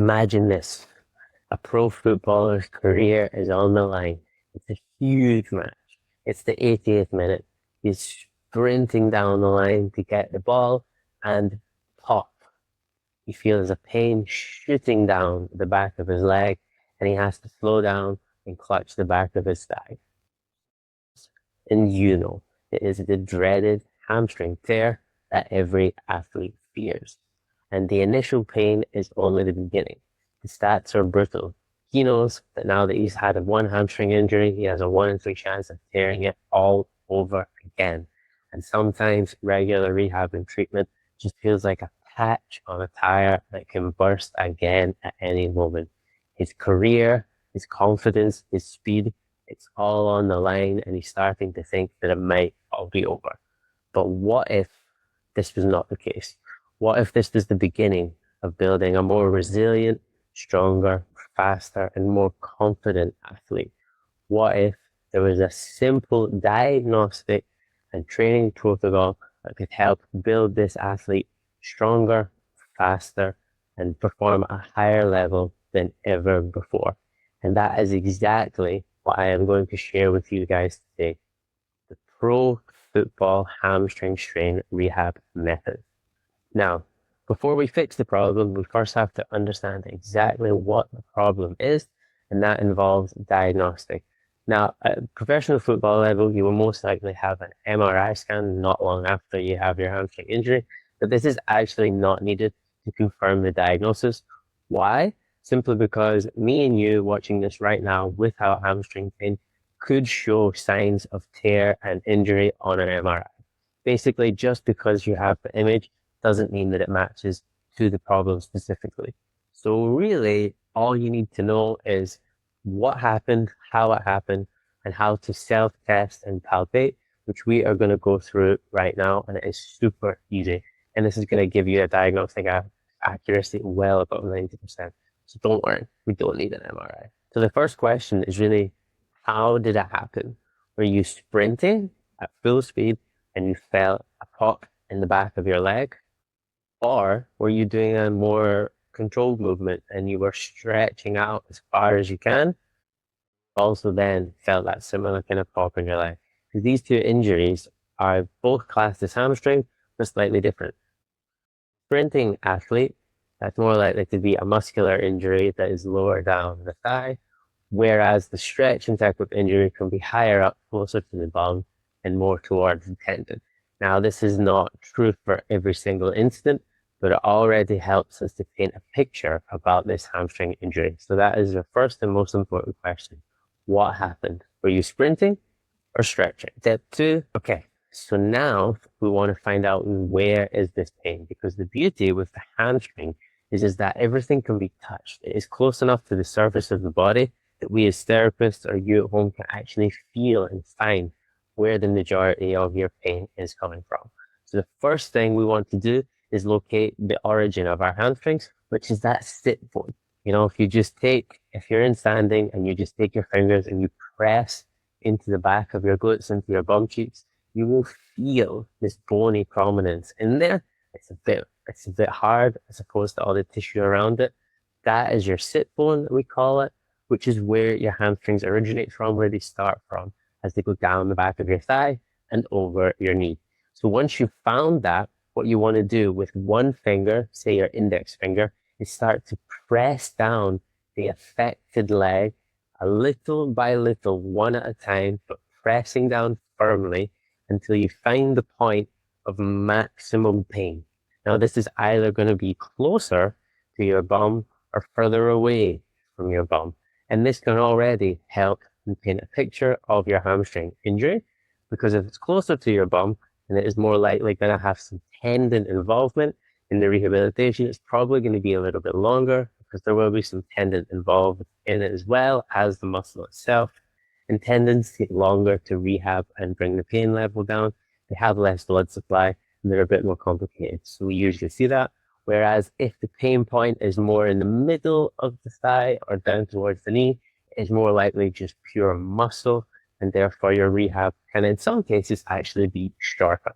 Imagine this. A pro footballer's career is on the line. It's a huge match. It's the 80th minute. He's sprinting down the line to get the ball and pop. He feels a pain shooting down the back of his leg and he has to slow down and clutch the back of his thigh. And it is the dreaded hamstring tear that every athlete fears. And the initial pain is only the beginning. The stats are brutal. He knows that now that he's had a one hamstring injury, he has a 1 in 3 chance of tearing it all over again. And sometimes regular rehab and treatment just feels like a patch on a tire that can burst again at any moment. His career, his confidence, his speed, it's all on the line, and he's starting to think that it might all be over. But what if this was not the case? What if this was the beginning of building a more resilient, stronger, faster, and more confident athlete? What if there was a simple diagnostic and training protocol that could help build this athlete stronger, faster, and perform at a higher level than ever before? And that is exactly what I am going to share with you guys today. The Pro Football Hamstring Strain Rehab Method. Now, before we fix the problem, we first have to understand exactly what the problem is, and that involves diagnostic. Now, at professional football level, you will most likely have an MRI scan not long after you have your hamstring injury, but this is actually not needed to confirm the diagnosis. Why? Simply because me and you watching this right now without hamstring pain could show signs of tear and injury on an MRI. Basically, just because you have the image doesn't mean that it matches to the problem specifically. So really, all you need to know is what happened, how it happened, and how to self-test and palpate, which we are going to go through right now, and it is super easy. And this is going to give you a diagnostic accuracy well above 90%. So don't worry, we don't need an MRI. So the first question is really, how did it happen? Were you sprinting at full speed and you felt a pop in the back of your leg? Or were you doing a more controlled movement and you were stretching out as far as you can? Also then felt that similar kind of pop in your leg. Because these two injuries are both classed as hamstring, but slightly different. Sprinting athlete, that's more likely to be a muscular injury that is lower down the thigh, whereas the stretching type of injury can be higher up, closer to the bum, and more towards the tendon. Now, this is not true for every single incident, but it already helps us to paint a picture about this hamstring injury. So that is the first and most important question. What happened? Were you sprinting or stretching? Step 2, okay. So now we want to find out where is this pain, because the beauty with the hamstring is that everything can be touched. It is close enough to the surface of the body that we as therapists or you at home can actually feel and find where the majority of your pain is coming from. So the first thing we want to do is locate the origin of our hamstrings, which is that sit bone. If you're in standing and you just take your fingers and you press into the back of your glutes, into your bum cheeks, you will feel this bony prominence in there. It's a bit hard as opposed to all the tissue around it. That is your sit bone, we call it, which is where your hamstrings originate from, where they start from, as they go down the back of your thigh and over your knee. So once you've found that, what you want to do with one finger, say your index finger, is start to press down the affected leg a little by little, one at a time, but pressing down firmly until you find the point of maximum pain. Now, this is either going to be closer to your bum or further away from your bum. And this can already help paint a picture of your hamstring injury, because if it's closer to your bum, and it is more likely going to have some tendon involvement in the rehabilitation, it's probably going to be a little bit longer because there will be some tendon involved in it as well as the muscle itself. And tendons take longer to rehab and bring the pain level down. They have less blood supply and they're a bit more complicated. So we usually see that. Whereas if the pain point is more in the middle of the thigh or down towards the knee, it's more likely just pure muscle, and therefore your rehab can in some cases actually be shorter.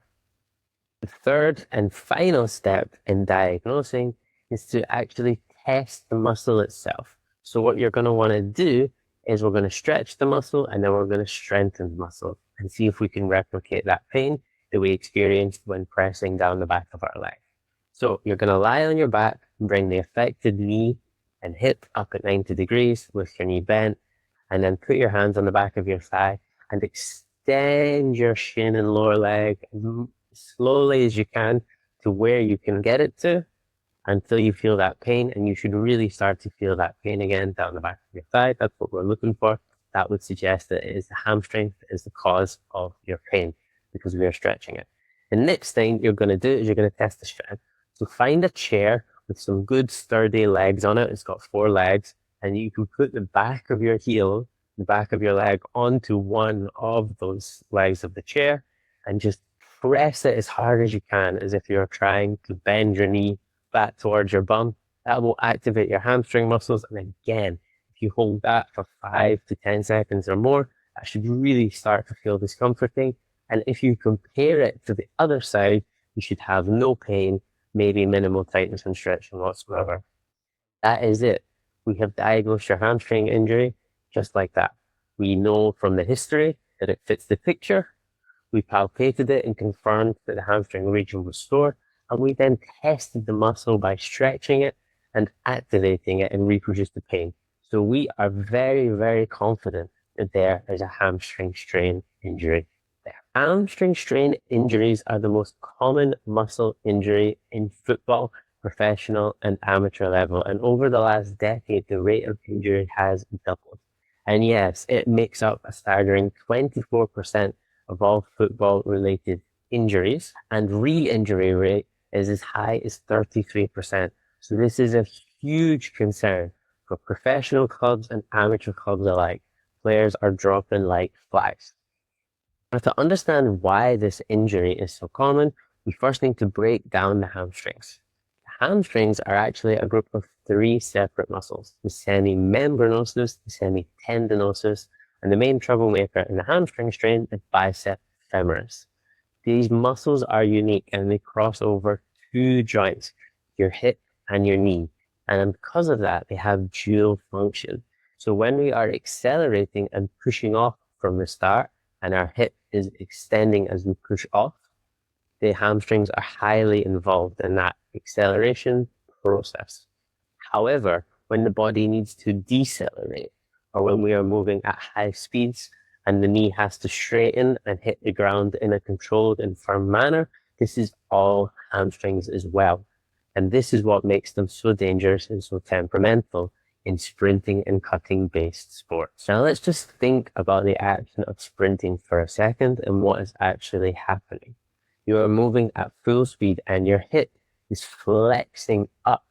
The third and final step in diagnosing is to actually test the muscle itself. So what you're going to want to do is we're going to stretch the muscle and then we're going to strengthen the muscle and see if we can replicate that pain that we experienced when pressing down the back of our leg. So you're going to lie on your back and bring the affected knee and hip up at 90 degrees with your knee bent, and then put your hands on the back of your thigh and extend your shin and lower leg as slowly as you can to where you can get it to until you feel that pain. And you should really start to feel that pain again down the back of your thigh. That's what we're looking for. That would suggest that it is the hamstring that is the cause of your pain because we are stretching it. The next thing you're going to do is you're going to test the strength. So find a chair with some good sturdy legs on it. It's got 4 legs, and you can put the back of your heel, the back of your leg onto one of those legs of the chair and just press it as hard as you can as if you're trying to bend your knee back towards your bum. That will activate your hamstring muscles. And again, if you hold that for 5 to 10 seconds or more, that should really start to feel discomforting. And if you compare it to the other side, you should have no pain, maybe minimal tightness and stretching whatsoever. That is it. We have diagnosed your hamstring injury just like that. We know from the history that it fits the picture. We palpated it and confirmed that the hamstring region was sore. And we then tested the muscle by stretching it and activating it and reproduced the pain. So we are very, very confident that there is a hamstring strain injury there. Hamstring strain injuries are the most common muscle injury in football, professional and amateur level. And over the last decade, the rate of injury has doubled. And yes, it makes up a staggering 24% of all football-related injuries, and re-injury rate is as high as 33%. So this is a huge concern for professional clubs and amateur clubs alike. Players are dropping like flies. Now, to understand why this injury is so common, we first need to break down the hamstrings. The hamstrings are actually a group of 3 separate muscles: the semimembranosus, the semitendinosus, and the main troublemaker in the hamstring strain is bicep femoris. These muscles are unique and they cross over 2 joints, your hip and your knee. And because of that, they have dual function. So when we are accelerating and pushing off from the start, and our hip is extending as we push off, the hamstrings are highly involved in that acceleration process. However, when the body needs to decelerate, or when we are moving at high speeds and the knee has to straighten and hit the ground in a controlled and firm manner, this is all hamstrings as well. And this is what makes them so dangerous and so temperamental in sprinting and cutting based sports. Now let's just think about the action of sprinting for a second and what is actually happening. You are moving at full speed and your hip is flexing up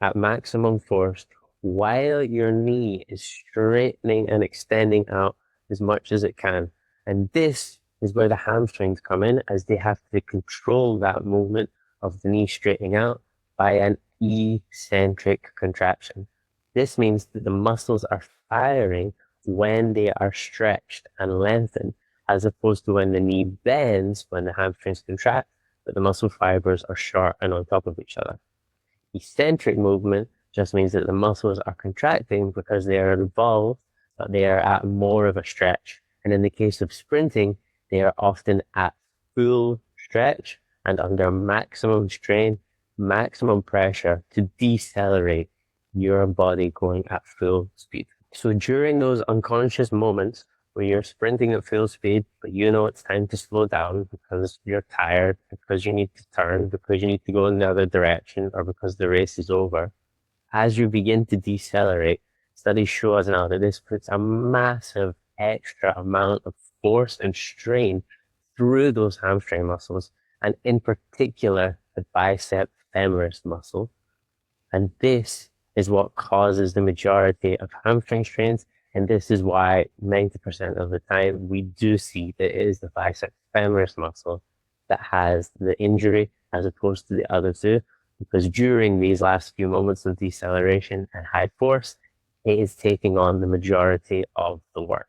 at maximum force while your knee is straightening and extending out as much as it can. And this is where the hamstrings come in, as they have to control that movement of the knee straightening out by an eccentric contraction. This means that the muscles are firing when they are stretched and lengthened, as opposed to when the knee bends, when the hamstrings contract, but the muscle fibers are short and on top of each other. Eccentric movement just means that the muscles are contracting because they are involved, but they are at more of a stretch. And in the case of sprinting, they are often at full stretch and under maximum strain, maximum pressure to decelerate your body going at full speed. So during those unconscious moments where you're sprinting at full speed, but you know it's time to slow down because you're tired, because you need to turn, because you need to go in the other direction, or because the race is over, as you begin to decelerate, studies show us now that this puts a massive extra amount of force and strain through those hamstring muscles, and in particular, the bicep femoris muscle. And this is what causes the majority of hamstring strains. And this is why 90% of the time we do see that it is the bicep femoris muscle that has the injury as opposed to the other two, because during these last few moments of deceleration and high force, it is taking on the majority of the work.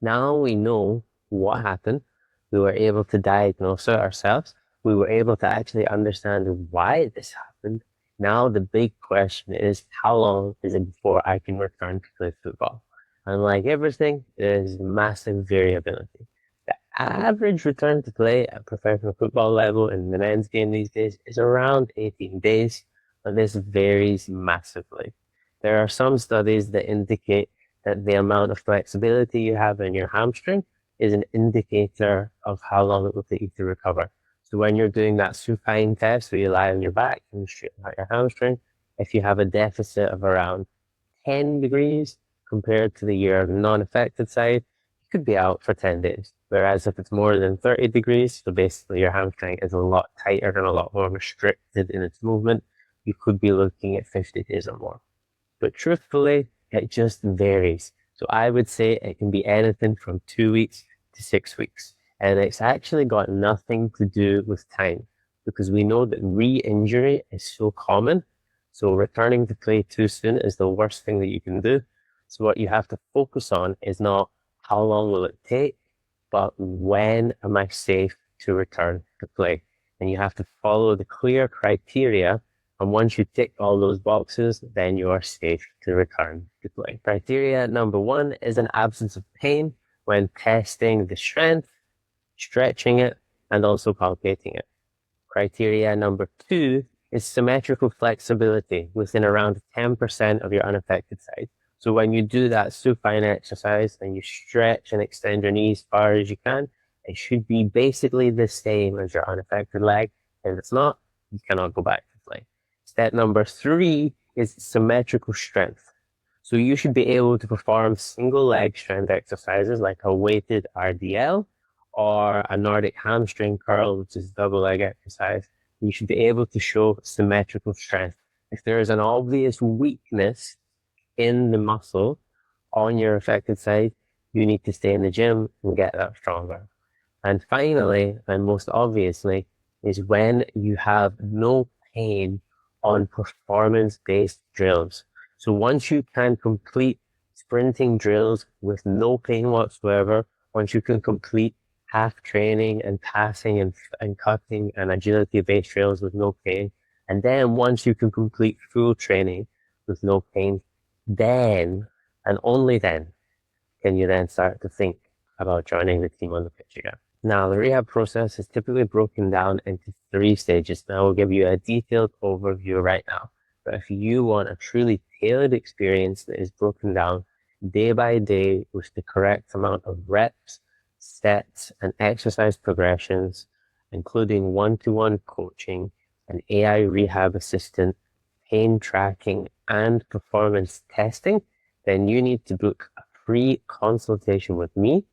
Now we know what happened. We were able to diagnose it ourselves. We were able to actually understand why this happened. Now the big question is, how long is it before I can return to play football? And like everything, there's massive variability. The average return to play at professional football level in the men's game these days is around 18 days, but this varies massively. There are some studies that indicate that the amount of flexibility you have in your hamstring is an indicator of how long it will take you to recover. So when you're doing that supine test where you lie on your back and straighten out your hamstring, if you have a deficit of around 10 degrees compared to your non-affected side, you could be out for 10 days. Whereas if it's more than 30 degrees, so basically your hamstring is a lot tighter and a lot more restricted in its movement, you could be looking at 50 days or more. But truthfully, it just varies. So I would say it can be anything from 2 weeks to 6 weeks. And it's actually got nothing to do with time because we know that re-injury is so common. So returning to play too soon is the worst thing that you can do. So what you have to focus on is not how long will it take, but when am I safe to return to play? And you have to follow the clear criteria. And once you tick all those boxes, then you are safe to return to play. Criteria number 1 is an absence of pain when testing the strength, stretching it, and also palpating it. Criteria number 2 is symmetrical flexibility within around 10% of your unaffected side. So when you do that supine exercise and you stretch and extend your knees as far as you can, it should be basically the same as your unaffected leg. If it's not, you cannot go back to play. Step number 3 is symmetrical strength. So you should be able to perform single leg strength exercises like a weighted RDL or a Nordic hamstring curl, which is double leg exercise. You should be able to show symmetrical strength. If there is an obvious weakness in the muscle on your affected side, you need to stay in the gym and get that stronger. And finally, and most obviously, is when you have no pain on performance-based drills. So once you can complete sprinting drills with no pain whatsoever, once you can complete half training and passing and cutting and agility-based drills with no pain, and then once you can complete full training with no pain, then, and only then, can you then start to think about joining the team on the pitch again. Now, the rehab process is typically broken down into 3 stages. Now, I'll give you a detailed overview right now. But if you want a truly tailored experience that is broken down day by day with the correct amount of reps, sets, and exercise progressions, including one-to-one coaching, an AI rehab assistant, pain tracking, and performance testing, then you need to book a free consultation with me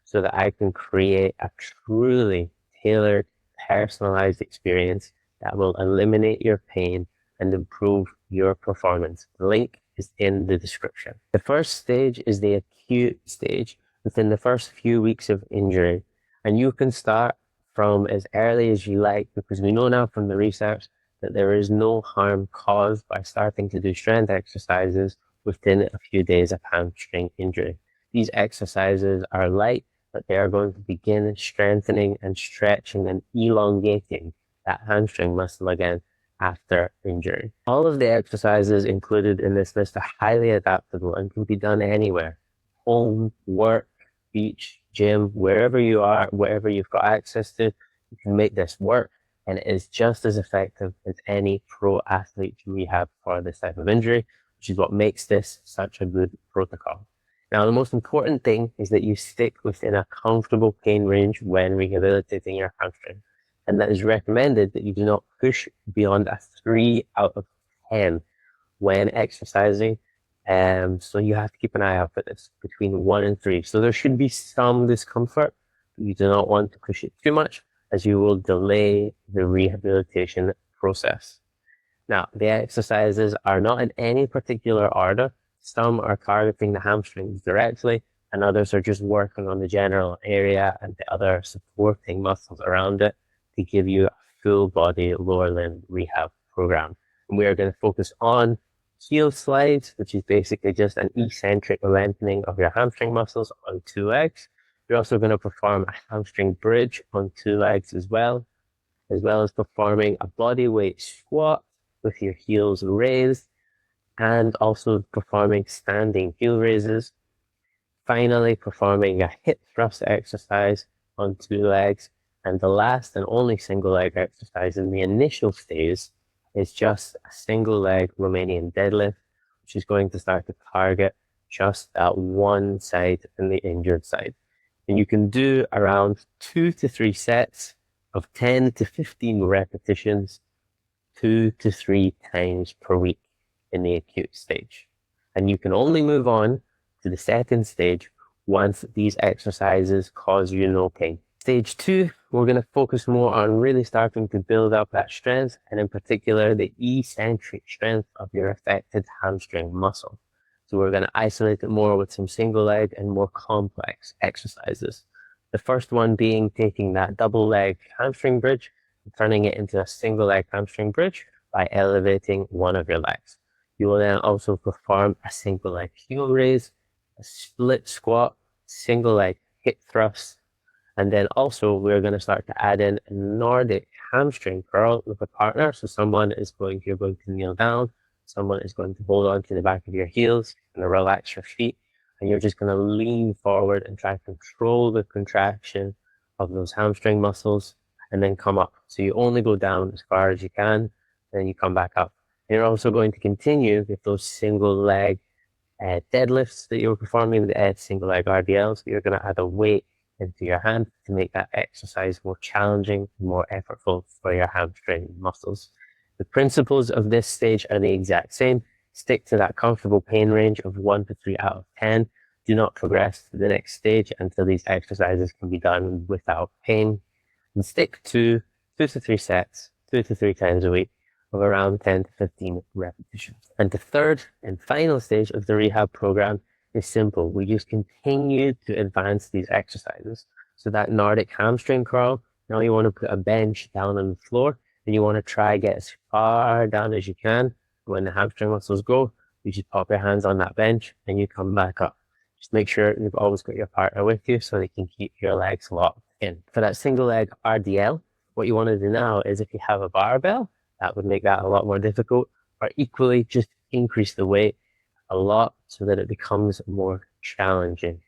so that I can create a truly tailored, personalized experience that will eliminate your pain and improve your performance. The link is in the description. The first stage is the acute stage within the first few weeks of injury. And you can start from as early as you like because we know now from the research that there is no harm caused by starting to do strength exercises within a few days of hamstring injury. These exercises are light, but they are going to begin strengthening and stretching and elongating that hamstring muscle again after injury. All of the exercises included in this list are highly adaptable and can be done anywhere. Home, work, beach, gym, wherever you are, wherever you've got access to, you can make this work. And it is just as effective as any pro athlete rehab for this type of injury, which is what makes this such a good protocol. Now, the most important thing is that you stick within a comfortable pain range when rehabilitating your hamstring. And that is recommended that you do not push beyond a 3 out of 10 when exercising. So you have to keep an eye out for this between 1 and 3. So there should be some discomfort, but you do not want to push it too much as you will delay the rehabilitation process. Now, the exercises are not in any particular order. Some are targeting the hamstrings directly, and others are just working on the general area and the other supporting muscles around it to give you a full body lower limb rehab program. And we are going to focus on heel slides, which is basically just an eccentric lengthening of your hamstring muscles on 2 legs. You're also going to perform a hamstring bridge on 2 legs as well as performing a body weight squat with your heels raised, and also performing standing heel raises. Finally, performing a hip thrust exercise on two legs. And the last and only single leg exercise in the initial phase is just a single leg Romanian deadlift, which is going to start to target just that one side and the injured side. And you can do around 2 to 3 sets of 10 to 15 repetitions 2 to 3 times per week in the acute stage. And you can only move on to the second stage once these exercises cause you no pain. Stage 2, we're going to focus more on really starting to build up that strength, and in particular the eccentric strength of your affected hamstring muscle. So we're going to isolate it more with some single leg and more complex exercises. The first one being taking that double leg hamstring bridge and turning it into a single leg hamstring bridge by elevating one of your legs. You will then also perform a single leg heel raise, a split squat, single leg hip thrust, and then also we're going to start to add in a Nordic hamstring curl with a partner. So you're going to kneel down, someone is going to hold on to the back of your heels and relax your feet, and you're just going to lean forward and try to control the contraction of those hamstring muscles and then come up. So you only go down as far as you can, and then you come back up. And you're also going to continue with those single leg deadlifts that you were performing, the single leg RDLs. You're going to add a weight into your hand to make that exercise more challenging, more effortful for your hamstring muscles. The principles of this stage are the exact same. Stick to that comfortable pain range of 1 to 3 out of 10. Do not progress to the next stage until these exercises can be done without pain. And stick to 2 to 3 sets, 2 to 3 times a week, of around 10 to 15 repetitions. And the third and final stage of the rehab program is simple. We just continue to advance these exercises. So that Nordic hamstring curl, now you want to put a bench down on the floor and you want to try get as far down as you can. When the hamstring muscles go, you just pop your hands on that bench and you come back up. Just make sure you've always got your partner with you so they can keep your legs locked in. For that single leg RDL, what you want to do now is if you have a barbell, that would make that a lot more difficult, or equally just increase the weight a lot so that it becomes more challenging.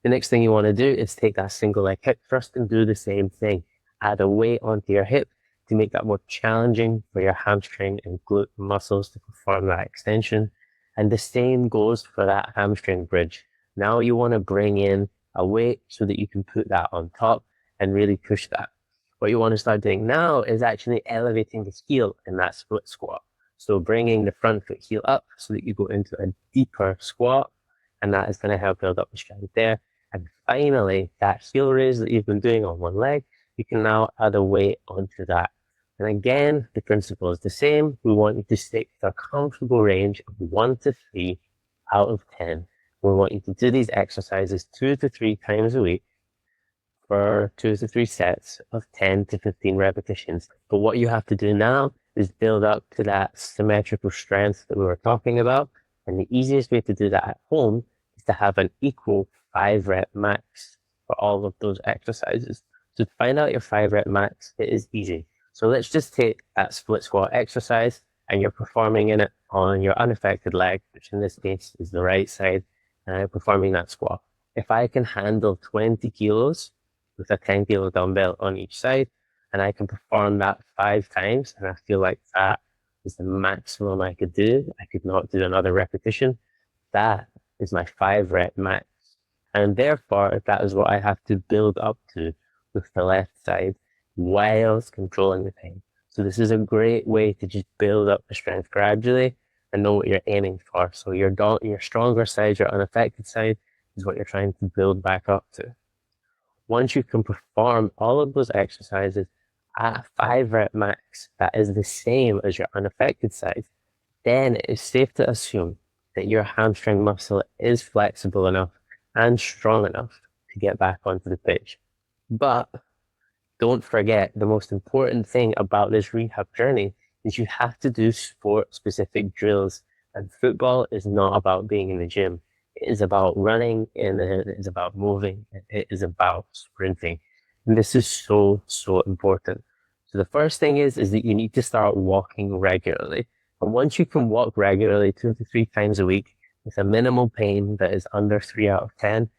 The next thing you want to do is take that single leg hip thrust and do the same thing. Add a weight onto your hip to make that more challenging for your hamstring and glute muscles to perform that extension. And the same goes for that hamstring bridge. Now you want to bring in a weight so that you can put that on top and really push that. What you want to start doing now is actually elevating the heel in that split squat. So bringing the front foot heel up so that you go into a deeper squat, and that is going to help build up the strength there. And finally, that heel raise that you've been doing on one leg, you can now add a weight onto that. And again, the principle is the same. We want you to stick to a comfortable range of 1 to 3 out of 10. We want you to do these exercises 2 to 3 times a week for 2 to 3 sets of 10 to 15 repetitions. But what you have to do now is build up to that symmetrical strength that we were talking about. And the easiest way to do that at home is to have an equal 5-rep max for all of those exercises. So to find out your 5-rep max, it is easy. So let's just take that split squat exercise and you're performing in it on your unaffected leg, which in this case is the right side, and I'm performing that squat. If I can handle 20 kilos with a 10 kilo dumbbell on each side, and I can perform that 5 times, and I feel like that is the maximum I could do. I could not do another repetition. That is my 5-rep max. And therefore, that is what I have to build up to with the left side whilst controlling the pain. So this is a great way to just build up the strength gradually and know what you're aiming for. So your stronger side, your unaffected side, is what you're trying to build back up to. Once you can perform all of those exercises at a 5-rep max that is the same as your unaffected side, then it is safe to assume that your hamstring muscle is flexible enough and strong enough to get back onto the pitch. But don't forget, the most important thing about this rehab journey is you have to do sport-specific drills, and football is not about being in the gym. It is about running, and it is about moving, and it is about sprinting. And this is so, so important. So the first thing is that you need to start walking regularly. But once you can walk regularly 2 to 3 times a week with a minimal pain that is under 3 out of 10,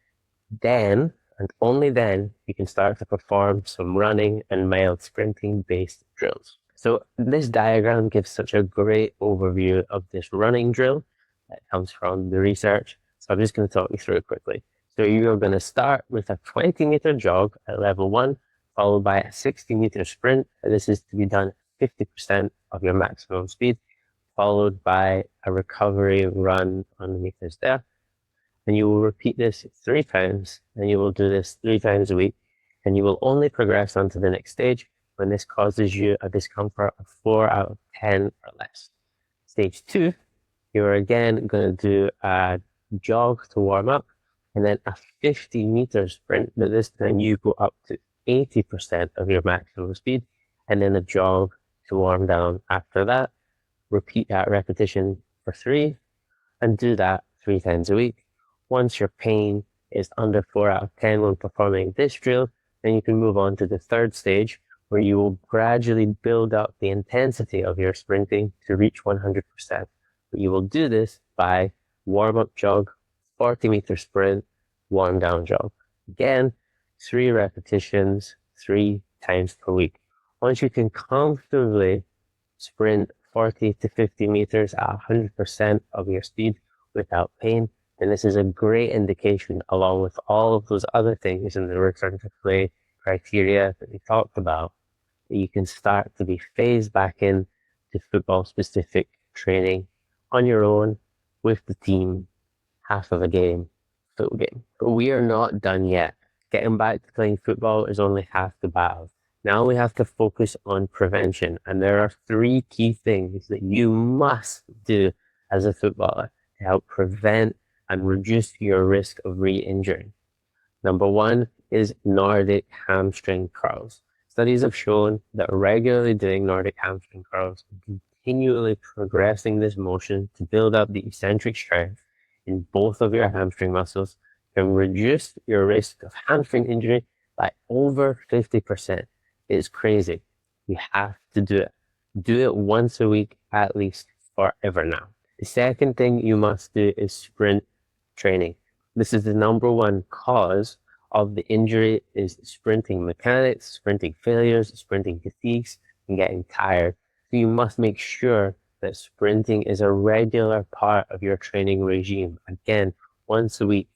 then and only then you can start to perform some running and mild sprinting based drills. So this diagram gives such a great overview of this running drill that comes from the research. So I'm just going to talk you through it quickly. So you're going to start with a 20-meter jog at level 1, followed by a 60-meter sprint. This is to be done 50% of your maximum speed, followed by a recovery run underneath this there. And you will repeat this 3 times, and you will do this 3 times a week, and you will only progress on to the next stage when this causes you a discomfort of 4 out of 10 or less. Stage 2, you're again going to do a jog to warm up, and then a 50-meter sprint, but this time you go up to 80% of your maximum speed, and then a jog to warm down after that. Repeat that repetition for 3, and do that 3 times a week. Once your pain is under 4 out of 10 when performing this drill, then you can move on to the third stage, where you will gradually build up the intensity of your sprinting to reach 100%. But you will do this by warm-up jog, 40-meter sprint, warm-down jog. Again, 3 repetitions, 3 times per week. Once you can comfortably sprint 40 to 50 meters at 100% of your speed without pain, and this is a great indication, along with all of those other things in the return to play criteria that we talked about, that you can start to be phased back in to football-specific training on your own, with the team, half of a game, full game. But we are not done yet. Getting back to playing football is only half the battle. Now we have to focus on prevention, and there are 3 key things that you must do as a footballer to help prevent and reduce your risk of re-injury. Number 1 is Nordic hamstring curls. Studies have shown that regularly doing Nordic hamstring curls and continually progressing this motion to build up the eccentric strength in both of your hamstring muscles can reduce your risk of hamstring injury by over 50%. It's crazy. You have to do it. Do it once a week at least, forever now. The second thing you must do is sprint training. This is the number 1 cause of the injury, is sprinting mechanics, sprinting failures, sprinting fatigues, and getting tired. So you must make sure that sprinting is a regular part of your training regime. Again, once a week,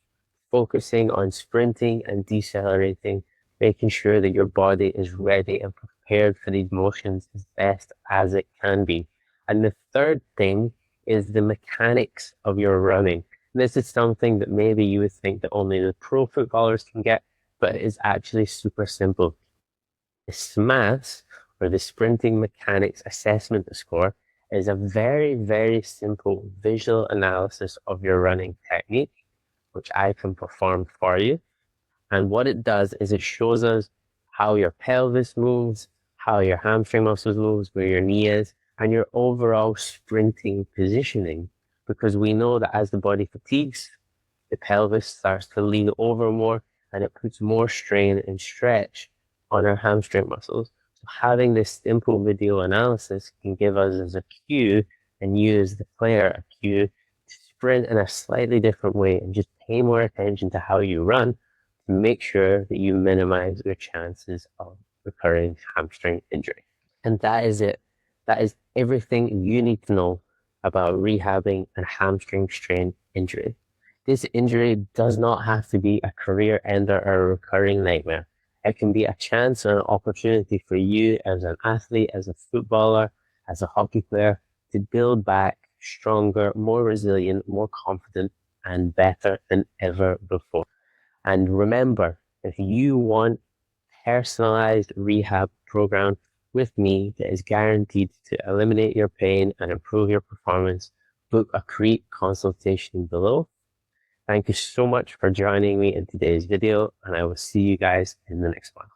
focusing on sprinting and decelerating, making sure that your body is ready and prepared for these motions as best as it can be. And the third thing is the mechanics of your running. This is something that maybe you would think that only the pro footballers can get, but it is actually super simple. The SMAS, or the Sprinting Mechanics Assessment Score, is a very, very simple visual analysis of your running technique, which I can perform for you. And what it does is it shows us how your pelvis moves, how your hamstring muscles moves, where your knee is, and your overall sprinting positioning. Because we know that as the body fatigues, the pelvis starts to lean over more, and it puts more strain and stretch on our hamstring muscles. So having this simple video analysis can give us as a cue, and you as the player a cue, to sprint in a slightly different way and just pay more attention to how you run to make sure that you minimize your chances of recurring hamstring injury. And that is it. That is everything you need to know about rehabbing a hamstring strain injury. This injury does not have to be a career ender or a recurring nightmare. It can be a chance or an opportunity for you as an athlete, as a footballer, as a hockey player, to build back stronger, more resilient, more confident, and better than ever before. And remember, if you want personalized rehab program with me that is guaranteed to eliminate your pain and improve your performance, book a CREAT consultation below. Thank you so much for joining me in today's video, and I will see you guys in the next one.